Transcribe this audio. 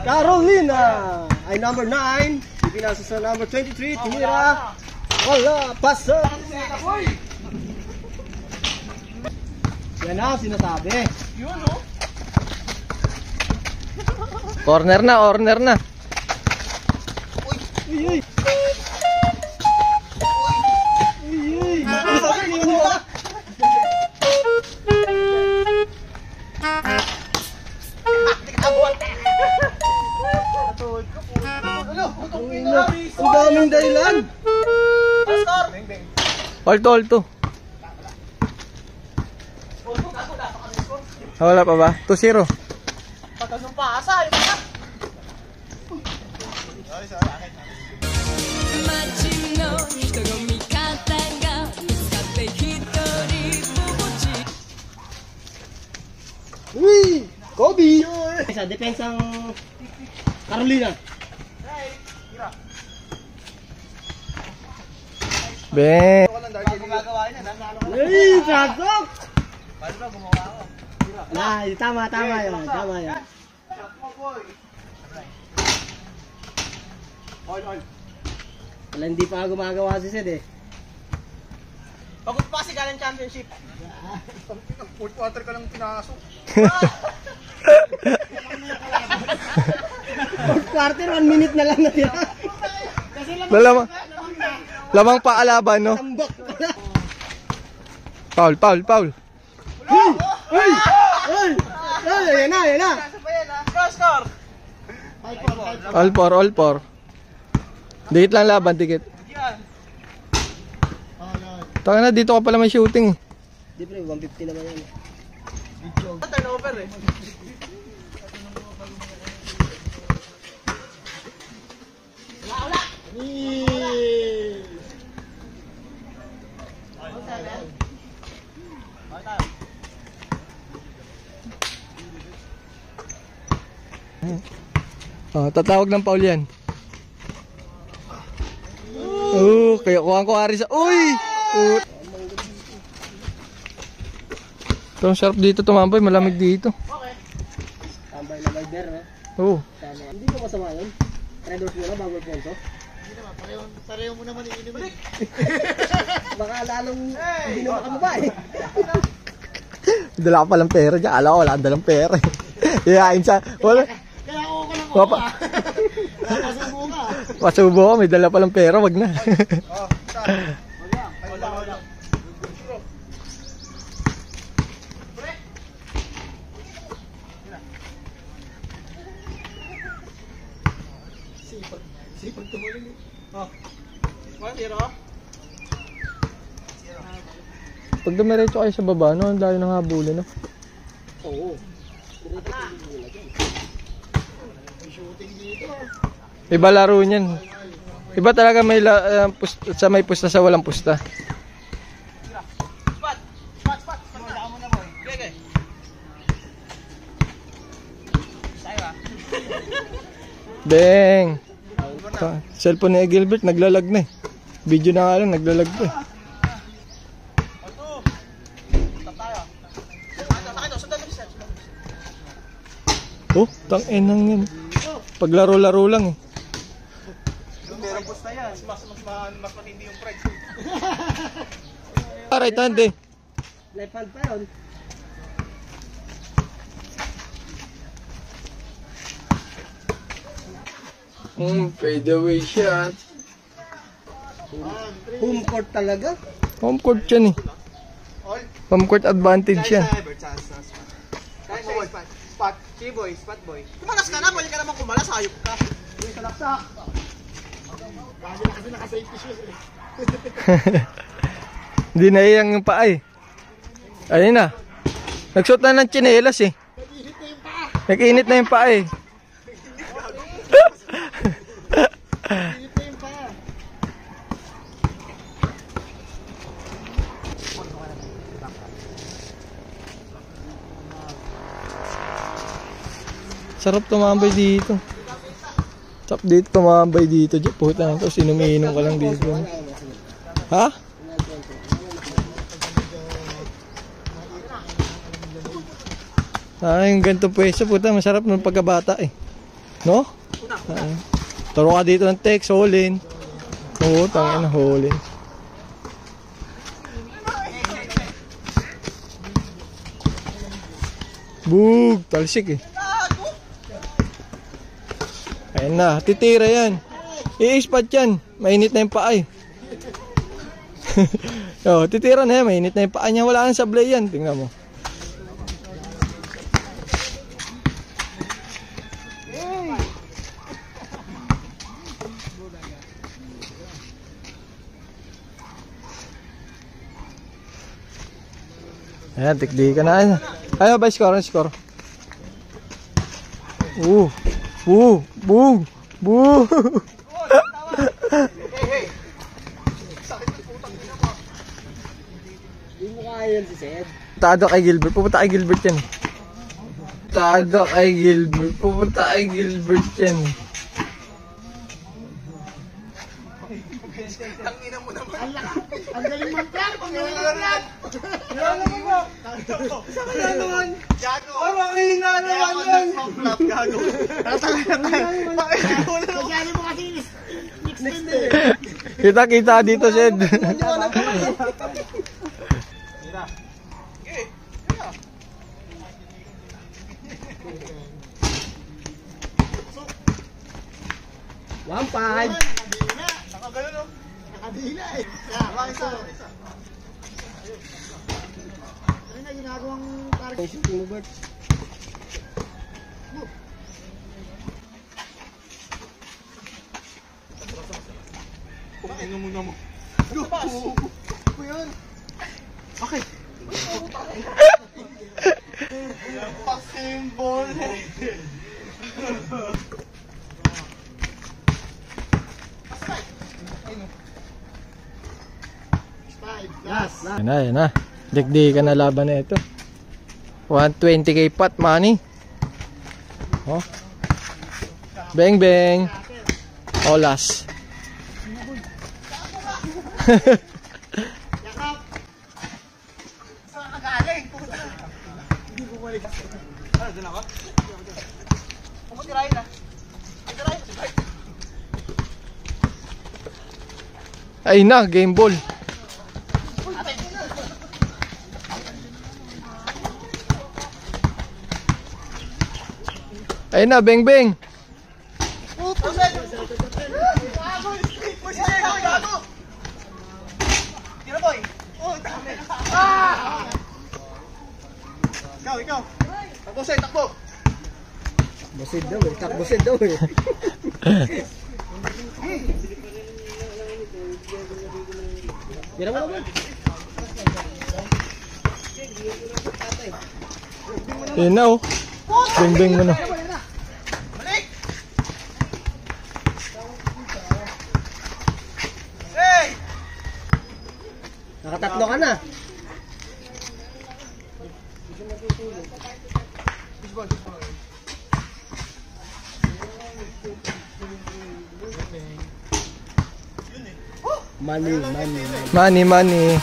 Carolina ay number 9. Ipinasa sa number 23. Tinira. Wala. Pasa. Yan ang sinasabi. Yun, no? Corner na, corner na. Uy, uy. Uy, uy. Ang daming dahilan. Alto, alto. Wala pa ba? 2-0. Pagkasumpa, asay. Uy! Kobe! Sa depensang Carolina. Ben. Uy! Sagok! Nah, tama yan. Tama yan. Wala, hindi pa gumagawa si Sed eh. Pagod pa kasi galing championship. Fourth quarter ka lang pinasok. Fourth quarter, 1 minute na lang natira. Lamang paalaban, no? Tambak pala. Foul, foul, foul. Uy! Uy! Uy! Ayan na. Score! All for. Dikit lang laban, dikit. Yan. Taka na, dito ka pala may shooting. Di pre, 150 naman yan. Turnover eh. Wala. Oh, tatawag ng foul yan. Kaya kuhaan ko ari sa... Uy! Ito, sarap dito tumambay. Malamig dito. Tambay na may beer, no? Oo. Hindi ko masama yun. Red Horse muna bago Alfonso. Hindi naman, pareho mo naman iinim. Baka lalong hindi na makababa eh. Dala ka palang pera dyan. Alam ko, wala kang dalang pera. Iyain sa... Wala. Kaya ako ka lang Wapa. Pasubo ka. Pasubo ka. May dala palang pera. Wag na. Wala. Sipag tumalun eh. 1-0. Pag dumiretso kayo sa baba, no? Ang dahil ng habulin, no? Oo. Iba laro niyan. Iba talaga may sa may pusta sa walang pusta. Spot. Wala mo na boy. Okay. Sayo ah. Beng! Cellphone ni Gilbert, naglalag na eh. Video na nga lang, naglalag pa eh. Oh, tang-enang yan. Paglaro-laro lang eh. Meron pusta yan. Mas matindi yung price. Right hand eh. Left hand pa yun. Fade away shot. Home court talaga. Home court yan eh. Home court advantage yan. Spot. Boy, spot boy. Kumalas ka na, pwede ka naman kumalas, hayop ka. Uy, salaksak. Lagi na kasi naka-safety shoes eh. Hindi na iyang yung paa eh. Ayun na. Nagsuot na ng tsinelas eh. Nag-init na yung paa. Nag-init na yung paa eh. Nag-init na yung paa. Sarap tumambay dito. Sarap dito tumambay dito. Puta na ito, sinuminom ka lang dito. Ha? Yung ganito pwesto, puta, masarap ng pagkabata eh. No? Taro ka dito ng text, holin. Oo, tangin na holin. Bug! Talsik eh. Ayan na, titira yan. I-ispat yan. Mainit na yung paa eh. Oh, titira na yan, mainit na yung paa niya. Wala nang sablay yan. Tingnan mo. Ayan, tikdi ka na. Ayaw ba score? Score. Boom! Hindi mo kaya yan si Sed. Tado kay Gilbert. Pupunta kay Gilbert yan. Tado kay Gilbert. Pupunta kay Gilbert yan. Ang galing man plan, ang galing man plan. Saan ka na naman? Gago. Parang hina naman yan. Flop, gago. Kajali mo kasi next day. Kita dito, Sed. One five. Nakagano, no? Nakadila eh. Isa. Ano na ginagawang parang May shooting mo, Bert. Kumain mo muna mo. Yun. Okay. Pasimbol. Last. Yan na. Dikdi ka na laban na ito. 120k pot money. Oh. Bang bang. Olas. Yakap. Saan ka galing? Hindi bumalik. Ano, dun ako? Ako tirahin na. Tirahin. Ay na, game ball. Ay na, bang bang. Tira, boy. Oh, dami. Ikaw. Takbo, Seth, takbo. Busid daw eh. Takbusid daw eh. Tira mo na, Bert. Ayun na oh. Bang bang mo na. Balik. Hey! Nakatatlo ka na. Money. Money.